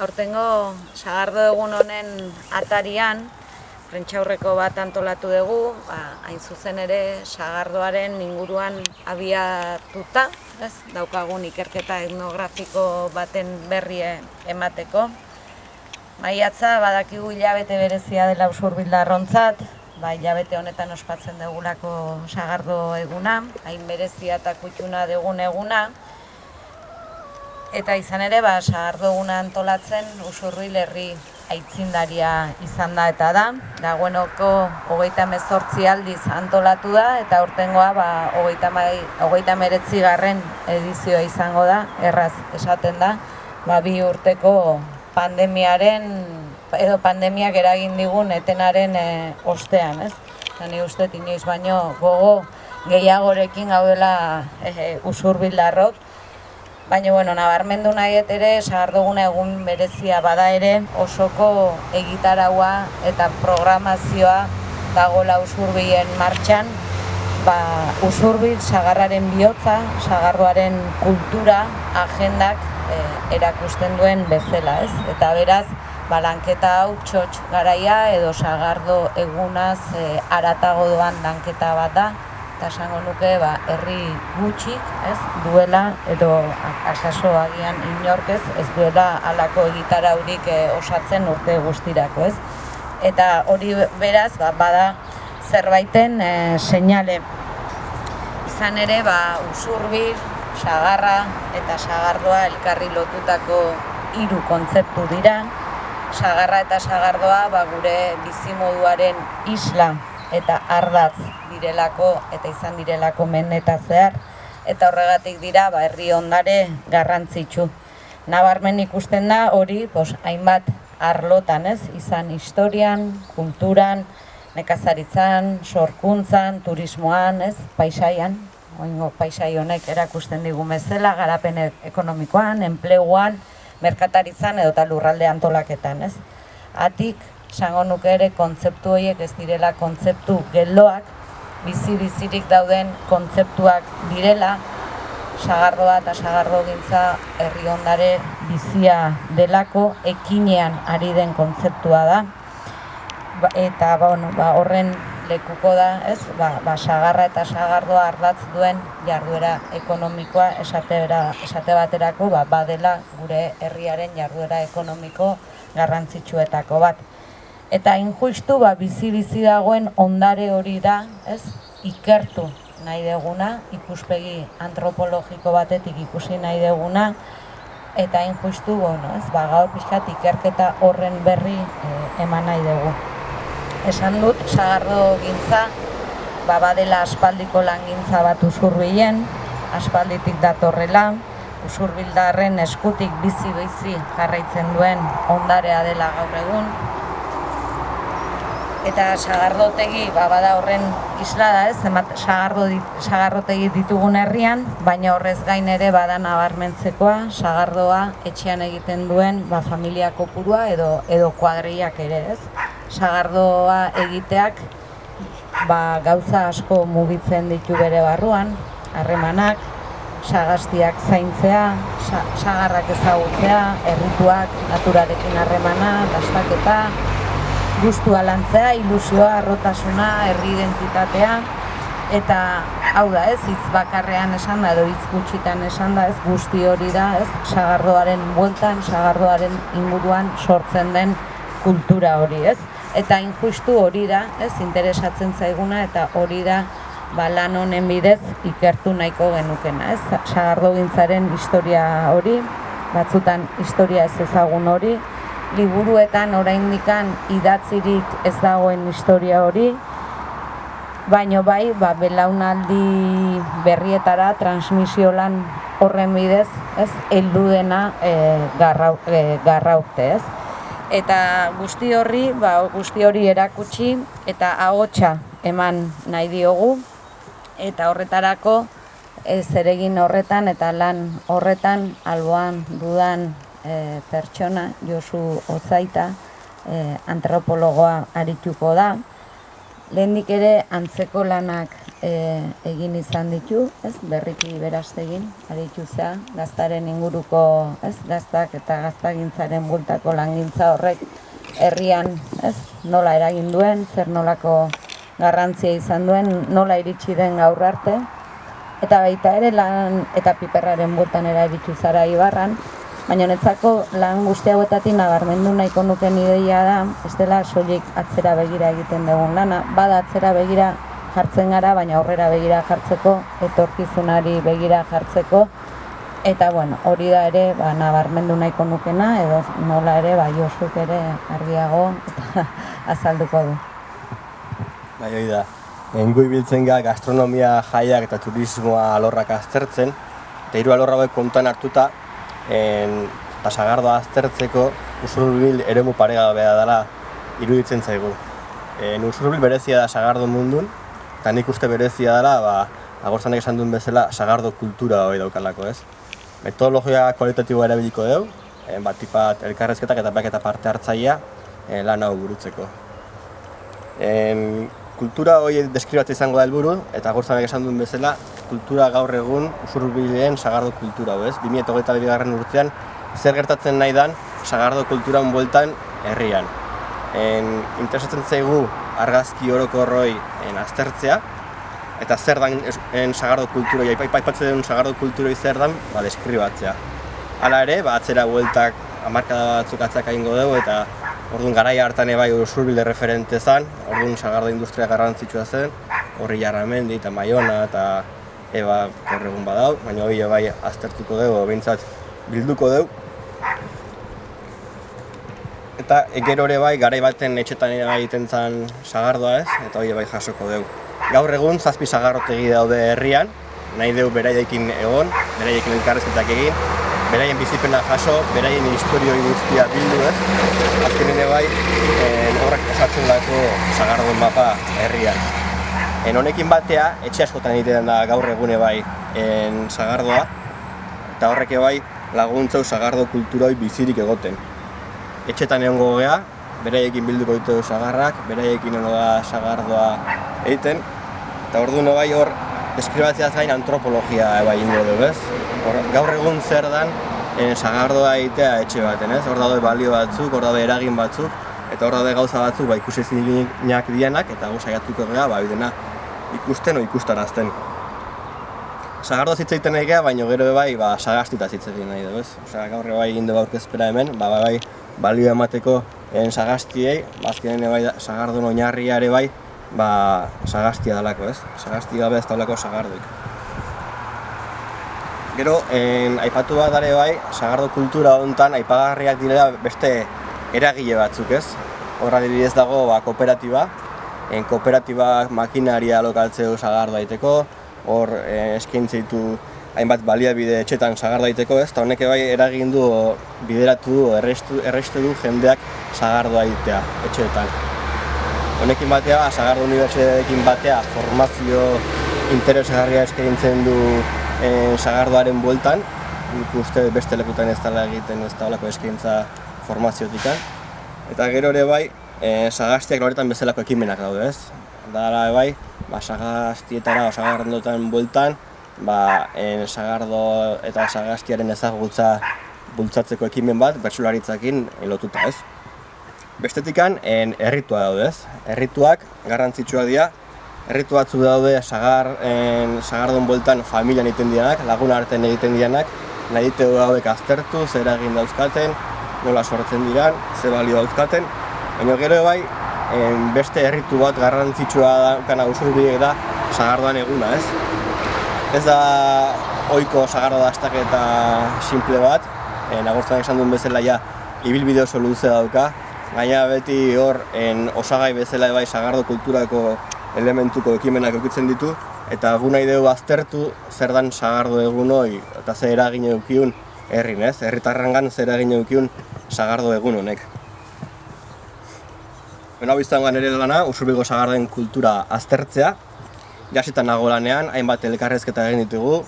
aurtengo sagardo egun honen atarian prentsaurreko bat antolatu dugu, hain zuzen ere sagardoaren inguruan abiatuta, daukagun ikerketa etnografiko baten berri emateko. Maiatza badakigu hilabete berezia dela Usurbildarrontzat, hilabete honetan ospatzen dugulako sagardo eguna, hain berezia eta kutxuna dugun eguna. Eta izan ere, sagardo eguna antolatzen Usurbil herri aitzindaria izan da eta da. Dagoeneko 38 aldiz antolatu da eta aurtengoa 39. edizioa izango da, erraz esaten da, 2 urteko pandemiak eragin digun etenaren ostean, ez? Ni uste inoiz baino gogo gehiagorekin gaudela Usurbildarrok. Baina, nabarmendu nahiet ere, sagardo eguna egun berezia bada ere, osoko egitaraua eta programazioa dagoela Usurbilen martxan. Usurbil sagarraren bihotza, sagardoaren kultura, agendak erakusten duen bezala, ez? Eta beraz, lanketa hau txotx garaia edo sagardo egunaz haratago doan lanketa bat da. Eta esango nuke, herri gutxik, ez, duela, edo akaso agian inorkez, ez duela halako egitaraurik osatzen urte guztirako, ez. Eta hori beraz, bada zerbaiten seinale. Izan ere, Usurbil, sagarra eta sagardoa elkarri lotutako 3 kontzeptu dira. Sagarra eta sagardoa gure bizimoduaren isla eta ardatz direlako eta izan direlako mendeta zehar, eta horregatik dira herri ondare garrantzitsu. Nabarmen ikusten da hori hainbat arlotan, ez? Izan historian, kulturan, nekazaritzan, sorkuntzan, turismoan, ez? Paisaian, oingo paisai honek erakusten digun bezala, garapen ekonomikoan, enpleguan, merkataritzan edo lurralde antolaketan, ez? Atik, esango nuke ere kontzeptu horiek ez direla kontzeptu geldoak, bizi-bizirik dauden kontzeptuak direla, sagardoa eta sagardogintza herri ondare bizia delako, ekinean ari den kontzeptua da. Eta horren lekuko da, ez? Sagarra eta sagardoa ardatz duen jarduera ekonomikoa esate baterako badela gure herriaren jarduera ekonomiko garrantzitsuetako bat. Eta injustu bizi-bizi dagoen ondare hori da, ez? Ikertu nahi deguna, ikuspegi antropologiko batetik ikusi nahi deguna, eta injustu, gaur pixkat ikerketa horren berri eman nahi dugu. Esan dut, sagardo gintza, badela aspaldiko langintza bat Usurbilen, aspalditik datorrela, Usurbildarren eskutik bizi-bizi jarraitzen duen ondarea dela gaur egun. Eta sagardotegi bada horren isla da, ez? Sagarrotegi ditugun herrian, baina horrez gain ere bada nabarmentzekoa, sagardoa etxean egiten duen familia kopurua edo kuadrillak ere, ez? Sagardoa egiteak gauza asko mugitzen ditu bere barruan, harremanak, sagastiak zaintzea, sagarrak ezagutzea, errituak, naturarekin harremana, dastaketa, gustua lantzea, ilusioa, harrotasuna, herri identitatea, eta hau da, ez, hitz bakarrean esan da, edo hitz gutxitan esan da, ez, guzti hori da, ez, sagardoaren bueltan, sagardoaren inguruan sortzen den kultura hori, ez. Eta injustu hori da, ez, interesatzen zaiguna, eta hori da, lan honen bidez ikertu nahiko genukena, ez. Sagardogintzaren historia hori, batzutan historia ez ezagun hori, liburuetan oraindikan idatzirik ez dagoen historia hori, baino belaunaldi berrietara transmisio lan horren bidez, ez, heldu dena garraute, ez. Eta guzti hori erakutsi eta ahotsa eman nahi diogu, eta horretarako zeregin horretan eta lan horretan alboan dudan pertsona, Josu Otzaita, antropologoa arituko da. Lehendik ere antzeko lanak egin izan ditu, berriki berastegin, aritu zea, gaztaren inguruko, gaztak eta gaztagintzaren bultako langintza horrek herrian, nola eragin duen, zer nolako garrantzia izan duen, nola iritsi den gaur arte, eta baita ere lan eta piperraren bultan erabiltu zara Ibarran, baina netzako lan guzti hauetatik nabarmendu nahiko nuken ideia da, ez dela soilik atzera begira egiten dugun lana, bada atzera begira jartzen gara, baina aurrera begira jartzeko, etorkizunari begira jartzeko, eta bueno, hori da ere nabarmendu nahiko nukena, edo nola ere Josuk ere argiago eta azalduko du. Bai, hori da. Gu ibiltzen gara gastronomia jaiak eta turismoa alorrak aztertzen, eta hiru alorra hauek kontuan hartuta, eta sagardoa aztertzeko Usurbil eremu paregabea dela iruditzen zaigu. Usurbil berezia da sagardo mundun, eta nik uste berezia dela, agortzanek esan duen bezala, sagardo kultura hori daukalako, ez? Metodologia kualitatiboa erabiliko dugu, tipat elkarrezketak eta baketa parte hartzailea lan hau burutzeko. Kultura hori deskribatzea izango da helburu, eta agortzanek esan duen bezala, kultura gaur egun Usurbilen sagardo kultura, 2022. Urtean, zer gertatzen nahi dan sagardo kulturan bueltan herrian. Interesatzen zaigu argazki orokorroi aztertzea, eta zer dan sagardo kulturoi, aipatzen den sagardo kulturoi zer dan, deskribatzea. Hala ere, atzera bueltak hamarkada batzuk atzak egingo dugu, eta orduan garaia hartan bai Usurbil referente zen, orduan sagardo industria garrantzitsua zen, Horri Jarramendi eta Maiona eta Eba korregun badau, baina hori bai aztertuko dugu, behintzat bilduko dugu. Eta gero ere bai, garai baten etxetan egiten zen sagardoa eta hori bai jasoko dugu. Gaur egun 7 sagarrotegi daude herrian, nahi dugu beraiekin egon, beraiekin elkarrezketak egin, beraien bizipena jaso, beraien historioi guztia bildu azkenean bai, horrek osatzen dako sagardon mapa herrian. Honekin batea, etxe askotan egiten da gaur egune bai sagardoa, eta horrek bai laguntzau sagardo kultura hori bizirik egoten. Etxetan egongo gea, beraiekin bilduko ditu sagarrak, beraiekin egongo da sagardoa egiten, eta orduan bai hor deskribatzeaz gain antropologia bai ingo dugu, Gaur egun zer dan sagardoa egitea etxe baten, Hor daude balio batzuk, hor daude eragin batzuk, eta hor daude gauza batzuk ikusezinak dienak, eta gu saiatuko gea bidena ikusten o ikustarazten. Sagardoa hitz egiten nahi gea, baina gero bai sagastitaz hitz egin nahi dugu, Gaur bai egin dugu aurkezpena hemen, bai balio emateko sagastiei, azkenean bai sagardon oinarria ere bai sagastia dalako, Sagasti gabe ez dalako sagardoik. Gero, aipatu bat ere bai, sagardo kultura honetan aipagarriak direla beste eragile batzuk, Hor adibidez dago kooperatiba, kooperatibak makinaria lokaltzeu sagardo daiteko, hor eskaintze ditu hainbat baliabide etxetan sagardo daiteko, eta honek bai eragin du, bideratu du, errestu du jendeak sagardoa egitea etxeetan. Honekin batea, sagardo unibertsitateekin batea, formazio interesgarria eskaintzen du sagardoaren bueltan, nik uste beste lekutan ez dela egiten ez dalako eskaintza formaziotikan. Eta gero ere bai, sagastiak horretan bezalako ekimenak daude, Dara bai, sagastietara o sagardoetan bueltan, sagardo eta sagastiaren ezagutza bultzatzeko ekimen bat, bertsolaritzakin lotuta, Bestetikan, erritua daude, Errituak garrantzitsuak dira, erritu batzuk daude sagardon bueltan familian egiten dianak, laguna artean egiten dianak, nahi ditu hauek aztertu, zer egin dauzkaten, nola sortzen diran, ze balio dauzkaten, baina gero bai, beste erritu bat garrantzitsua daukana Usurbilek da sagardoan eguna, Ez da ohiko sagardo dastaketa simple bat, agortzanek esan duen bezala ibilbide oso luze dauka, gaina beti hor osagai bezala bai sagardo kulturako elementuko ekimenak eukitzen ditu, eta gu nahi dugu aztertu zer dan sagardo egun hori eta zer eragin eukiun herrin, herritarrangan zer eragin eukiun sagardo egun honek. Hau izangoan ere lana, Usurbilgo sagardoen kultura aztertzea, jasitan nago lanean, hainbat elkarrezketa egin ditugu,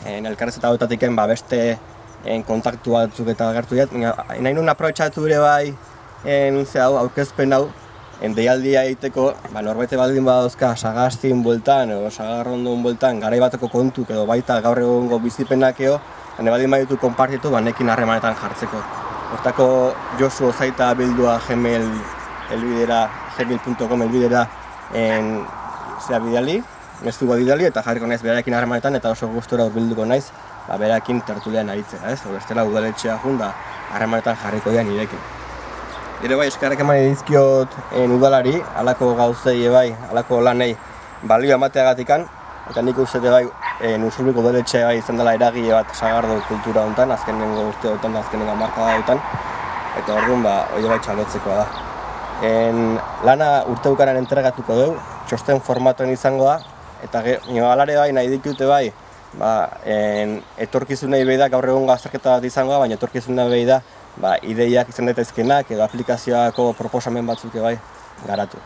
elkarrezketa hauetatik beste kontaktu batzuk eta agertu dut, nahi nuen aprobetxatu ere bai aurkezpen hau, deialdia egiteko, norbait baldin badauzka Sagastin bueltan edo Sagarrondon bueltan garai bateko kontuk edo baita gaur egungo bizipenakeo, baldin baditu konpartitu nekin harremanetan jartzeko. Hortako Josu Ozaita bildua gmail.com elbidera bidali, mezu bat bidali eta jarriko naiz berarekin harremanetan eta oso gustura hurbilduko naiz berarekin tertulian aritzea, ez? Bestela udaletxea junda harremanetan jarriko dira nirekin. Ere bai, eskerrak eman edizkiot udalari, halako gauzei halako lanei balio emateagatikan, eta nik uste bai Usurbilgo udaletxea izan dela eragile bat Sagardo kultura honetan, azkenengo urte honetan, azkenengo hamarkada honetan, eta orduan hori bai txalotzekoa da. Lana urte bukaran entregatuko dugu, txosten formatoen izango da, eta alare bai nahi dikute bai, etorkizunei behi da gaur egungo azterketa bat izango da, baina etorkizunei behi da ideiak izan daitezkenak edo aplikazioako proposamen batzuk bai garatu.